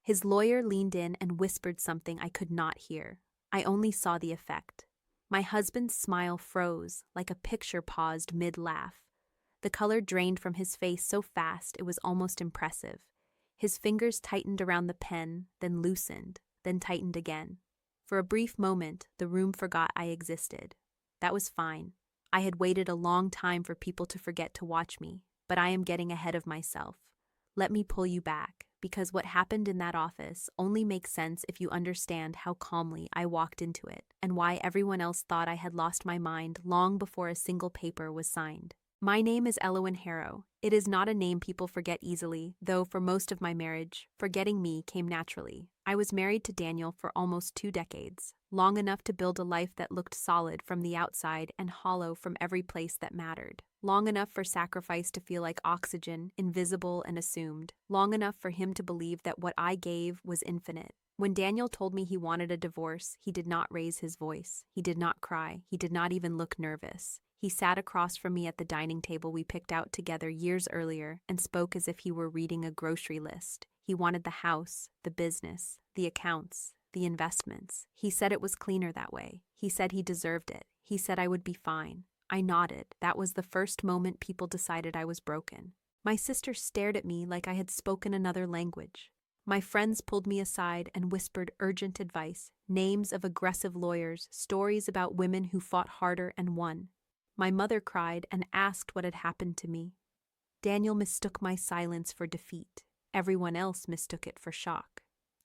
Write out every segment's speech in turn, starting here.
His lawyer leaned in and whispered something I could not hear. I only saw the effect. My husband's smile froze, like a picture paused mid-laugh. The color drained from his face so fast it was almost impressive. His fingers tightened around the pen, then loosened, then tightened again. For a brief moment, the room forgot I existed. That was fine. I had waited a long time for people to forget to watch me, but I am getting ahead of myself. Let me pull you back, because what happened in that office only makes sense if you understand how calmly I walked into it, and why everyone else thought I had lost my mind long before a single paper was signed. My name is Elowen Harrow. It is not a name people forget easily, though for most of my marriage, forgetting me came naturally. I was married to Daniel for almost 2 decades, long enough to build a life that looked solid from the outside and hollow from every place that mattered. Long enough for sacrifice to feel like oxygen, invisible and assumed. Long enough for him to believe that what I gave was infinite. When Daniel told me he wanted a divorce, he did not raise his voice. He did not cry. He did not even look nervous. He sat across from me at the dining table we picked out together years earlier and spoke as if he were reading a grocery list. He wanted the house, the business, the accounts, the investments. He said it was cleaner that way. He said he deserved it. He said I would be fine. I nodded. That was the first moment people decided I was broken. My sister stared at me like I had spoken another language. My friends pulled me aside and whispered urgent advice, names of aggressive lawyers, stories about women who fought harder and won. My mother cried and asked what had happened to me. Daniel mistook my silence for defeat. Everyone else mistook it for shock.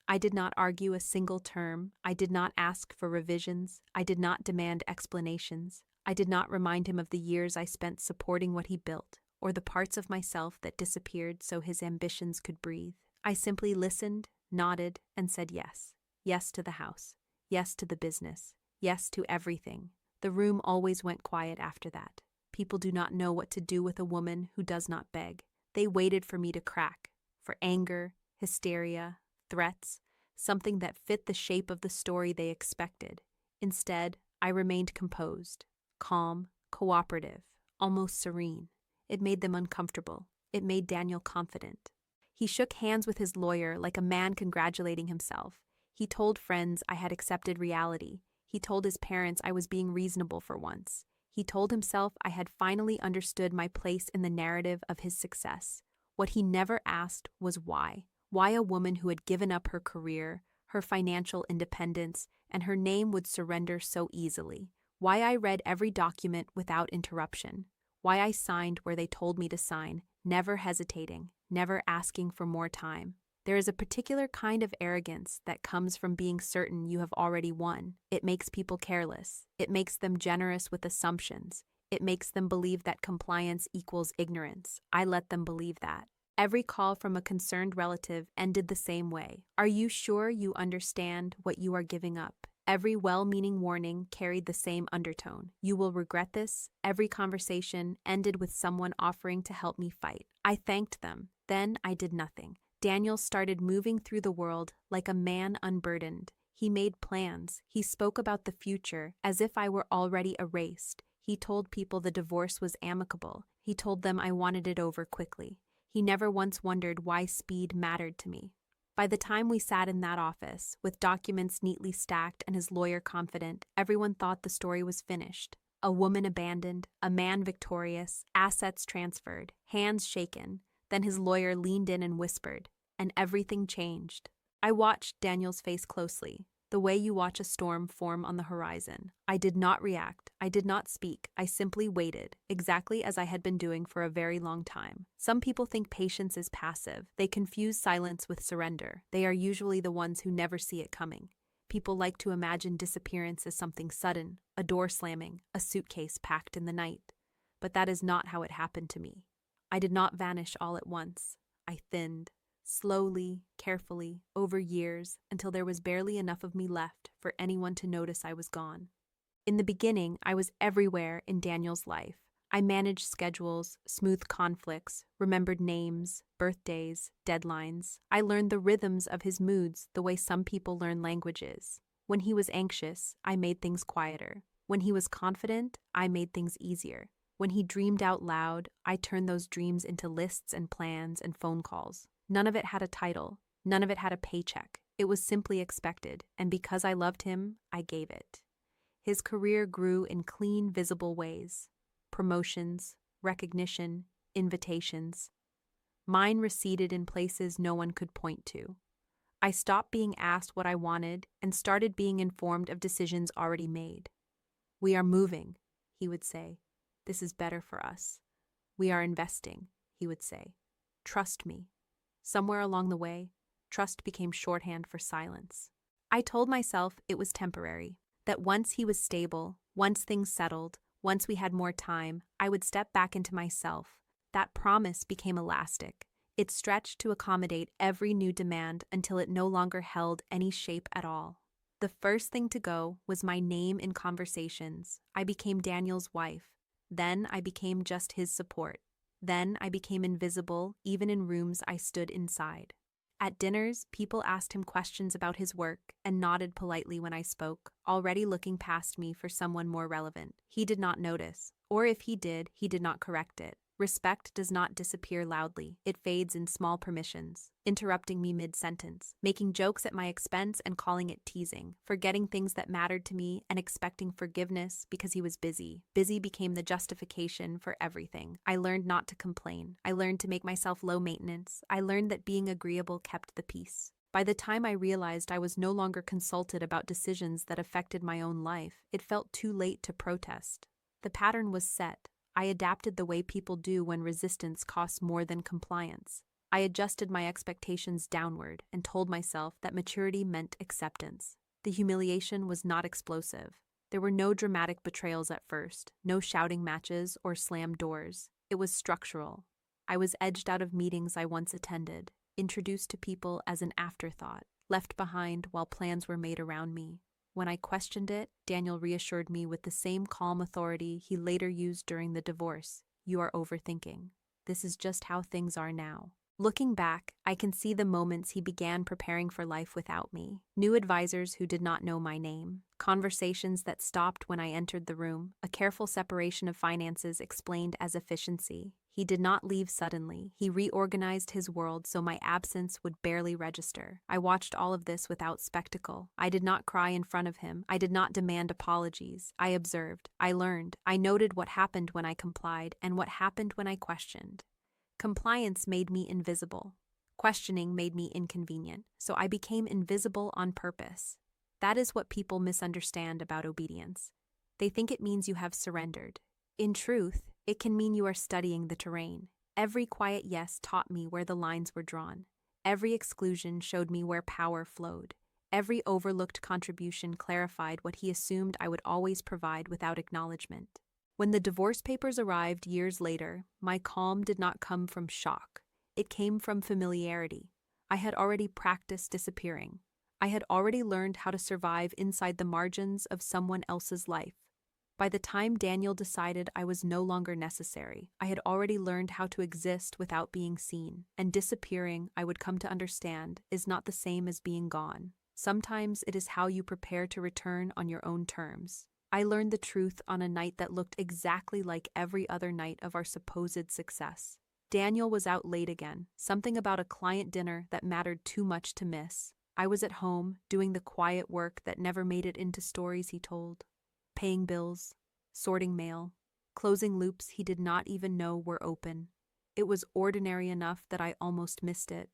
I did not argue a single term. I did not ask for revisions. I did not demand explanations. I did not remind him of the years I spent supporting what he built, or the parts of myself that disappeared so his ambitions could breathe. I simply listened, nodded, and said yes. Yes to the house. Yes to the business. Yes to everything. The room always went quiet after that. People do not know what to do with a woman who does not beg. They waited for me to crack, for anger, hysteria, threats, something that fit the shape of the story they expected. Instead, I remained composed, calm, cooperative, almost serene. It made them uncomfortable. It made Daniel confident. He shook hands with his lawyer like a man congratulating himself. He told friends I had accepted reality. He told his parents I was being reasonable for once. He told himself I had finally understood my place in the narrative of his success. What he never asked was why. Why a woman who had given up her career, her financial independence, and her name would surrender so easily. Why I read every document without interruption. Why I signed where they told me to sign, never hesitating, never asking for more time. There is a particular kind of arrogance that comes from being certain you have already won. It makes people careless. It makes them generous with assumptions. It makes them believe that compliance equals ignorance. I let them believe that. Every call from a concerned relative ended the same way. Are you sure you understand what you are giving up? Every well-meaning warning carried the same undertone. You will regret this. Every conversation ended with someone offering to help me fight. I thanked them. Then I did nothing. Daniel started moving through the world like a man unburdened. He made plans. He spoke about the future as if I were already erased. He told people the divorce was amicable. He told them I wanted it over quickly. He never once wondered why speed mattered to me. By the time we sat in that office, with documents neatly stacked and his lawyer confident, everyone thought the story was finished. A woman abandoned, a man victorious, assets transferred, hands shaken. Then his lawyer leaned in and whispered, and everything changed. I watched Daniel's face closely, the way you watch a storm form on the horizon. I did not react. I did not speak. I simply waited, exactly as I had been doing for a very long time. Some people think patience is passive. They confuse silence with surrender. They are usually the ones who never see it coming. People like to imagine disappearance as something sudden, a door slamming, a suitcase packed in the night. But that is not how it happened to me. I did not vanish all at once. I thinned, slowly, carefully, over years, until there was barely enough of me left for anyone to notice I was gone. In the beginning, I was everywhere in Daniel's life. I managed schedules, smoothed conflicts, remembered names, birthdays, deadlines. I learned the rhythms of his moods the way some people learn languages. When he was anxious, I made things quieter. When he was confident, I made things easier. When he dreamed out loud, I turned those dreams into lists and plans and phone calls. None of it had a title. None of it had a paycheck. It was simply expected, and because I loved him, I gave it. His career grew in clean, visible ways. Promotions, recognition, invitations. Mine receded in places no one could point to. I stopped being asked what I wanted and started being informed of decisions already made. "We are moving," he would say. "This is better for us." "We are investing," he would say. "Trust me." Somewhere along the way, trust became shorthand for silence. I told myself it was temporary, that once he was stable, once things settled, once we had more time, I would step back into myself. That promise became elastic. It stretched to accommodate every new demand until it no longer held any shape at all. The first thing to go was my name in conversations. I became Daniel's wife. Then I became just his support. Then I became invisible, even in rooms I stood inside. At dinners, people asked him questions about his work and nodded politely when I spoke, already looking past me for someone more relevant. He did not notice, or if he did not correct it. Respect does not disappear loudly. It fades in small permissions, interrupting me mid-sentence, making jokes at my expense and calling it teasing, forgetting things that mattered to me and expecting forgiveness because he was busy. Busy became the justification for everything. I learned not to complain. I learned to make myself low maintenance. I learned that being agreeable kept the peace. By the time I realized I was no longer consulted about decisions that affected my own life, it felt too late to protest. The pattern was set. I adapted the way people do when resistance costs more than compliance. I adjusted my expectations downward and told myself that maturity meant acceptance. The humiliation was not explosive. There were no dramatic betrayals at first, no shouting matches or slammed doors. It was structural. I was edged out of meetings I once attended, introduced to people as an afterthought, left behind while plans were made around me. When I questioned it, Daniel reassured me with the same calm authority he later used during the divorce. "You are overthinking. This is just how things are now." Looking back, I can see the moments he began preparing for life without me. New advisors who did not know my name. Conversations that stopped when I entered the room. A careful separation of finances explained as efficiency. He did not leave suddenly. He reorganized his world so my absence would barely register. I watched all of this without spectacle. I did not cry in front of him. I did not demand apologies. I observed. I learned. I noted what happened when I complied and what happened when I questioned. Compliance made me invisible. Questioning made me inconvenient, so I became invisible on purpose. That is what people misunderstand about obedience. They think it means you have surrendered. In truth, it can mean you are studying the terrain. Every quiet yes taught me where the lines were drawn. Every exclusion showed me where power flowed. Every overlooked contribution clarified what he assumed I would always provide without acknowledgement. When the divorce papers arrived years later, my calm did not come from shock. It came from familiarity. I had already practiced disappearing. I had already learned how to survive inside the margins of someone else's life. By the time Daniel decided I was no longer necessary, I had already learned how to exist without being seen, and disappearing, I would come to understand, is not the same as being gone. Sometimes it is how you prepare to return on your own terms. I learned the truth on a night that looked exactly like every other night of our supposed success. Daniel was out late again, something about a client dinner that mattered too much to miss. I was at home, doing the quiet work that never made it into stories he told. Paying bills, sorting mail, closing loops he did not even know were open. It was ordinary enough that I almost missed it.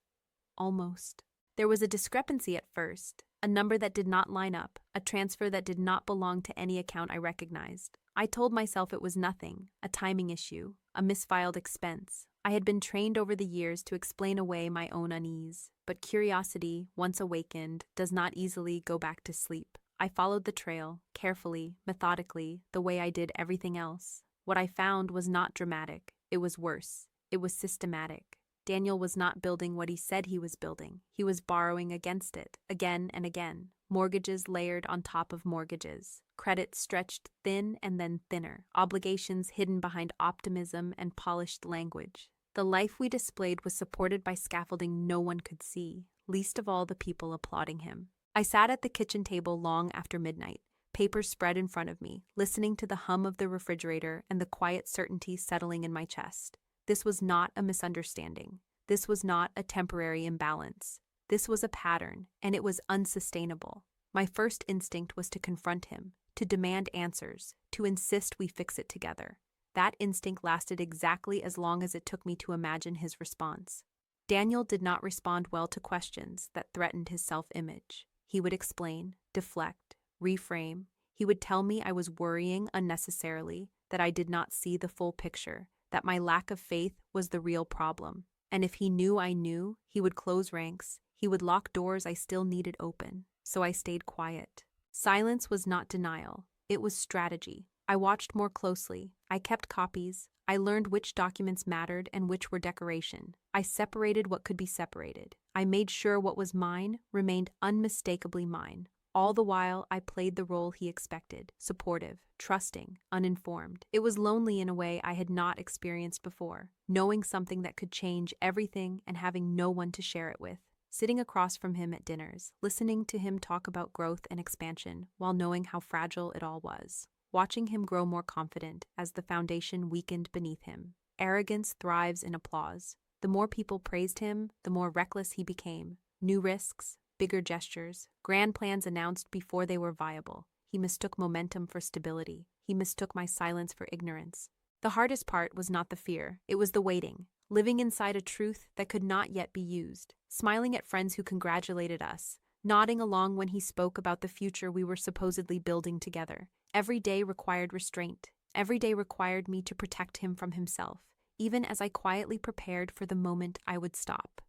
Almost. There was a discrepancy at first, a number that did not line up, a transfer that did not belong to any account I recognized. I told myself it was nothing, a timing issue, a misfiled expense. I had been trained over the years to explain away my own unease, but curiosity, once awakened, does not easily go back to sleep. I followed the trail, carefully, methodically, the way I did everything else. What I found was not dramatic. It was worse. It was systematic. Daniel was not building what he said he was building. He was borrowing against it, again and again. Mortgages layered on top of mortgages. Credit stretched thin and then thinner. Obligations hidden behind optimism and polished language. The life we displayed was supported by scaffolding no one could see, least of all the people applauding him. I sat at the kitchen table long after midnight, papers spread in front of me, listening to the hum of the refrigerator and the quiet certainty settling in my chest. This was not a misunderstanding. This was not a temporary imbalance. This was a pattern, and it was unsustainable. My first instinct was to confront him, to demand answers, to insist we fix it together. That instinct lasted exactly as long as it took me to imagine his response. Daniel did not respond well to questions that threatened his self-image. He would explain, deflect, reframe. He would tell me I was worrying unnecessarily, that I did not see the full picture, that my lack of faith was the real problem. And if he knew I knew, he would close ranks. He would lock doors I still needed open. So I stayed quiet. Silence was not denial. It was strategy. I watched more closely. I kept copies. I learned which documents mattered and which were decoration. I separated what could be separated. I made sure what was mine remained unmistakably mine. All the while, I played the role he expected, supportive, trusting, uninformed. It was lonely in a way I had not experienced before, knowing something that could change everything and having no one to share it with. Sitting across from him at dinners, listening to him talk about growth and expansion while knowing how fragile it all was. Watching him grow more confident as the foundation weakened beneath him. Arrogance thrives in applause. The more people praised him, the more reckless he became. New risks, bigger gestures, grand plans announced before they were viable. He mistook momentum for stability. He mistook my silence for ignorance. The hardest part was not the fear, it was the waiting. Living inside a truth that could not yet be used. Smiling at friends who congratulated us. Nodding along when he spoke about the future we were supposedly building together. Every day required restraint. Every day required me to protect him from himself, even as I quietly prepared for the moment I would stop.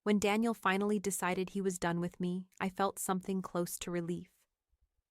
When Daniel finally decided he was done with me, I felt something close to relief.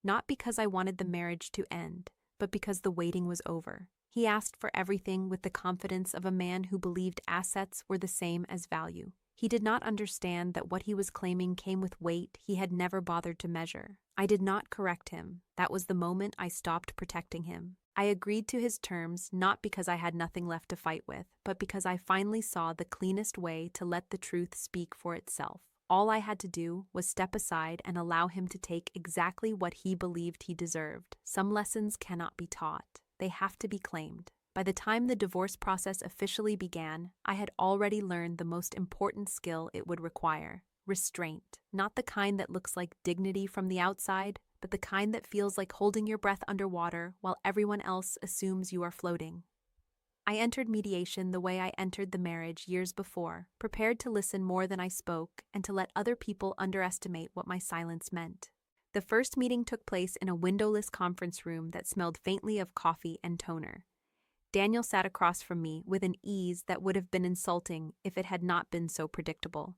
Not because I wanted the marriage to end, but because the waiting was over. He asked for everything with the confidence of a man who believed assets were the same as value. He did not understand that what he was claiming came with weight he had never bothered to measure. I did not correct him. That was the moment I stopped protecting him. I agreed to his terms not because I had nothing left to fight with, but because I finally saw the cleanest way to let the truth speak for itself. All I had to do was step aside and allow him to take exactly what he believed he deserved. Some lessons cannot be taught. They have to be claimed. By the time the divorce process officially began, I had already learned the most important skill it would require: restraint. Not the kind that looks like dignity from the outside, but the kind that feels like holding your breath underwater while everyone else assumes you are floating. I entered mediation the way I entered the marriage years before, prepared to listen more than I spoke and to let other people underestimate what my silence meant. The first meeting took place in a windowless conference room that smelled faintly of coffee and toner. Daniel sat across from me with an ease that would have been insulting if it had not been so predictable.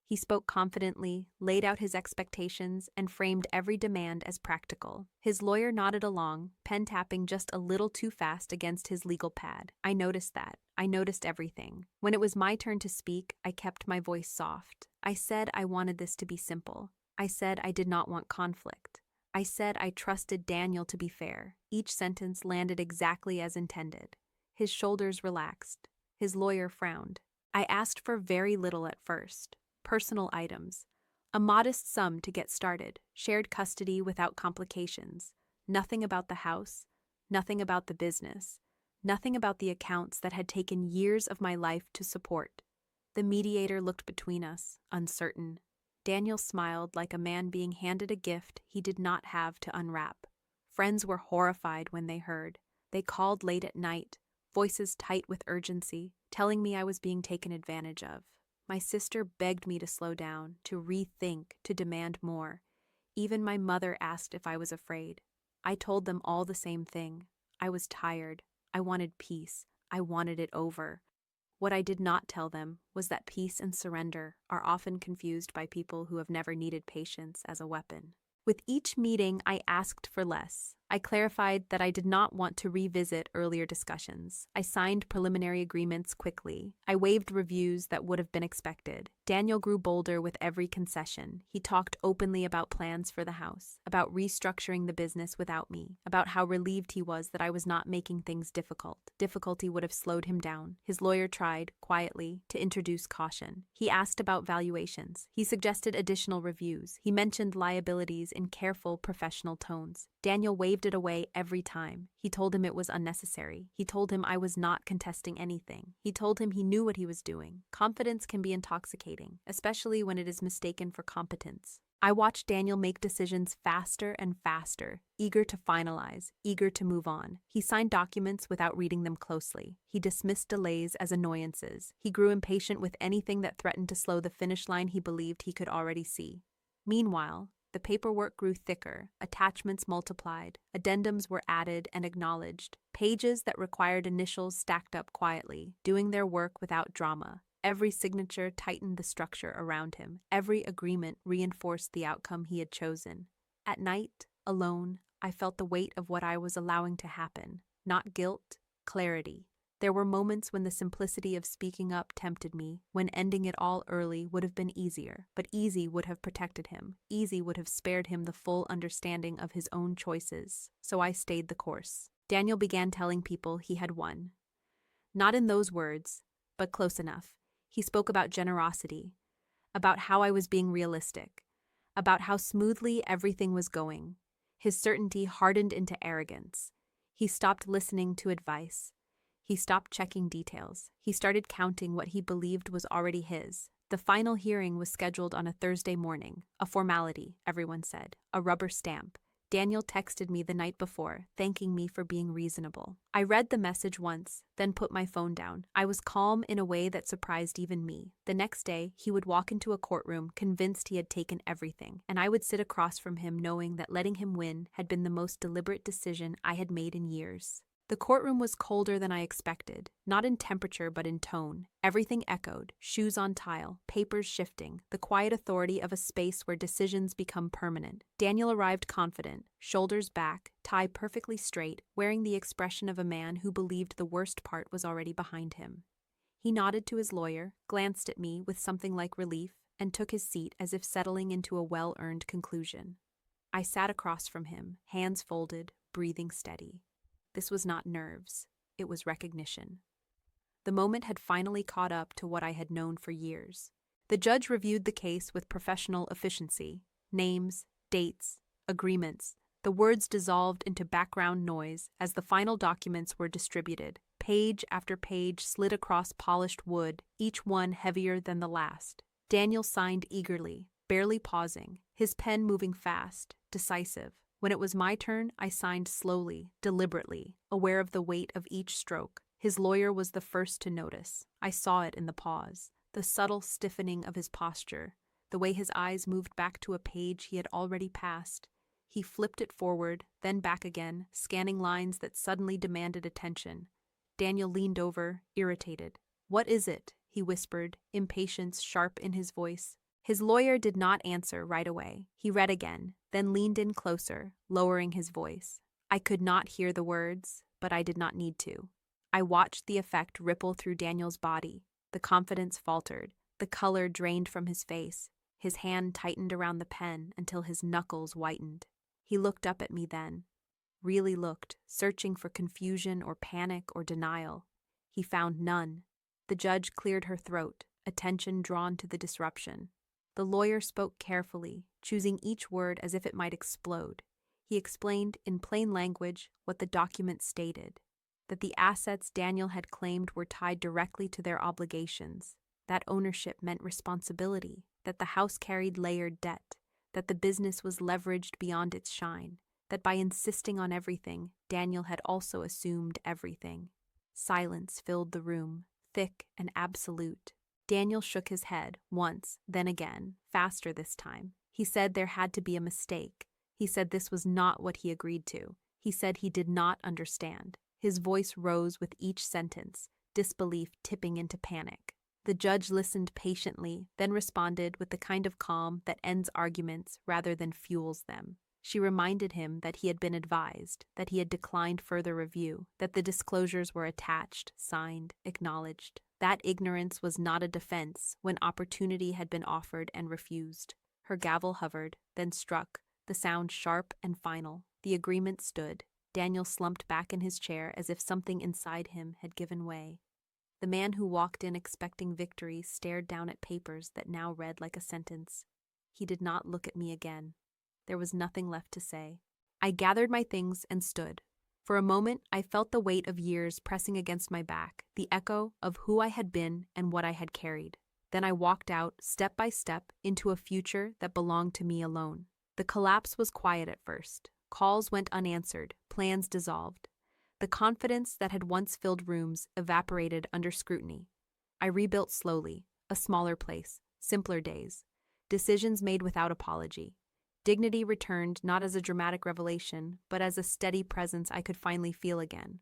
He spoke confidently, laid out his expectations, and framed every demand as practical. His lawyer nodded along, pen tapping just a little too fast against his legal pad. I noticed that. I noticed everything. When it was my turn to speak, I kept my voice soft. I said I wanted this to be simple. I said I did not want conflict. I said I trusted Daniel to be fair. Each sentence landed exactly as intended. His shoulders relaxed. His lawyer frowned. I asked for very little at first. Personal items. A modest sum to get started. Shared custody without complications. Nothing about the house. Nothing about the business. Nothing about the accounts that had taken years of my life to support. The mediator looked between us, uncertain. Daniel smiled like a man being handed a gift he did not have to unwrap. Friends were horrified when they heard. They called late at night, voices tight with urgency, telling me I was being taken advantage of. My sister begged me to slow down, to rethink, to demand more. Even my mother asked if I was afraid. I told them all the same thing. I was tired. I wanted peace. I wanted it over. What I did not tell them was that peace and surrender are often confused by people who have never needed patience as a weapon. With each meeting, I asked for less. I clarified that I did not want to revisit earlier discussions. I signed preliminary agreements quickly. I waived reviews that would have been expected. Daniel grew bolder with every concession. He talked openly about plans for the house, about restructuring the business without me, about how relieved he was that I was not making things difficult. Difficulty would have slowed him down. His lawyer tried, quietly, to introduce caution. He asked about valuations. He suggested additional reviews. He mentioned liabilities in careful, professional tones. Daniel waved it away every time. He told him it was unnecessary. He told him I was not contesting anything. He told him he knew what he was doing. Confidence can be intoxicating, especially when it is mistaken for competence. I watched Daniel make decisions faster and faster, eager to finalize, eager to move on. He signed documents without reading them closely. He dismissed delays as annoyances. He grew impatient with anything that threatened to slow the finish line he believed he could already see. Meanwhile, the paperwork grew thicker, attachments multiplied, addendums were added and acknowledged, pages that required initials stacked up quietly, doing their work without drama. Every signature tightened the structure around him. Every agreement reinforced the outcome he had chosen. At night, alone, I felt the weight of what I was allowing to happen. Not guilt, clarity. There were moments when the simplicity of speaking up tempted me, when ending it all early would have been easier, but easy would have protected him. Easy would have spared him the full understanding of his own choices. So I stayed the course. Daniel began telling people he had won. Not in those words, but close enough. He spoke about generosity, about how I was being realistic, about how smoothly everything was going. His certainty hardened into arrogance. He stopped listening to advice. He stopped checking details. He started counting what he believed was already his. The final hearing was scheduled on a Thursday morning. A formality, everyone said. A rubber stamp. Daniel texted me the night before, thanking me for being reasonable. I read the message once, then put my phone down. I was calm in a way that surprised even me. The next day, he would walk into a courtroom, convinced he had taken everything, and I would sit across from him knowing that letting him win had been the most deliberate decision I had made in years. The courtroom was colder than I expected, not in temperature but in tone. Everything echoed, shoes on tile, papers shifting, the quiet authority of a space where decisions become permanent. Daniel arrived confident, shoulders back, tie perfectly straight, wearing the expression of a man who believed the worst part was already behind him. He nodded to his lawyer, glanced at me with something like relief, and took his seat as if settling into a well-earned conclusion. I sat across from him, hands folded, breathing steady. This was not nerves, it was recognition. The moment had finally caught up to what I had known for years. The judge reviewed the case with professional efficiency. Names, dates, agreements. The words dissolved into background noise as the final documents were distributed. Page after page slid across polished wood, each one heavier than the last. Daniel signed eagerly, barely pausing, his pen moving fast, decisive. When it was my turn, I signed slowly, deliberately, aware of the weight of each stroke. His lawyer was the first to notice. I saw it in the pause, the subtle stiffening of his posture, the way his eyes moved back to a page he had already passed. He flipped it forward, then back again, scanning lines that suddenly demanded attention. Daniel leaned over, irritated. "What is it?" he whispered, impatience sharp in his voice. His lawyer did not answer right away. He read again, then leaned in closer, lowering his voice. I could not hear the words, but I did not need to. I watched the effect ripple through Daniel's body. The confidence faltered. The color drained from his face. His hand tightened around the pen until his knuckles whitened. He looked up at me then. Really looked, searching for confusion or panic or denial. He found none. The judge cleared her throat, attention drawn to the disruption. The lawyer spoke carefully, choosing each word as if it might explode. He explained in plain language what the document stated, that the assets Daniel had claimed were tied directly to their obligations, that ownership meant responsibility, that the house carried layered debt, that the business was leveraged beyond its shine, that by insisting on everything, Daniel had also assumed everything. Silence filled the room, thick and absolute. Daniel shook his head, once, then again, faster this time. He said there had to be a mistake. He said this was not what he agreed to. He said he did not understand. His voice rose with each sentence, disbelief tipping into panic. The judge listened patiently, then responded with the kind of calm that ends arguments rather than fuels them. She reminded him that he had been advised, that he had declined further review, that the disclosures were attached, signed, acknowledged. That ignorance was not a defense when opportunity had been offered and refused. Her gavel hovered, then struck, the sound sharp and final. The agreement stood. Daniel slumped back in his chair as if something inside him had given way. The man who walked in expecting victory stared down at papers that now read like a sentence. He did not look at me again. There was nothing left to say. I gathered my things and stood. For a moment, I felt the weight of years pressing against my back, the echo of who I had been and what I had carried. Then I walked out, step by step, into a future that belonged to me alone. The collapse was quiet at first. Calls went unanswered, plans dissolved. The confidence that had once filled rooms evaporated under scrutiny. I rebuilt slowly, a smaller place, simpler days. Decisions made without apology. Dignity returned not as a dramatic revelation, but as a steady presence I could finally feel again.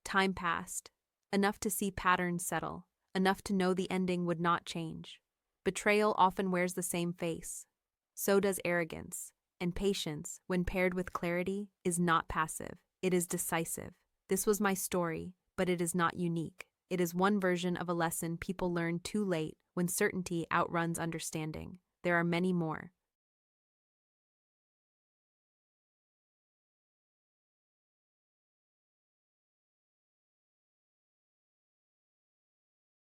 Time passed, enough to see patterns settle, enough to know the ending would not change. Betrayal often wears the same face. So does arrogance, and patience, when paired with clarity, is not passive, it is decisive. This was my story, but it is not unique. It is one version of a lesson people learn too late when certainty outruns understanding. There are many more.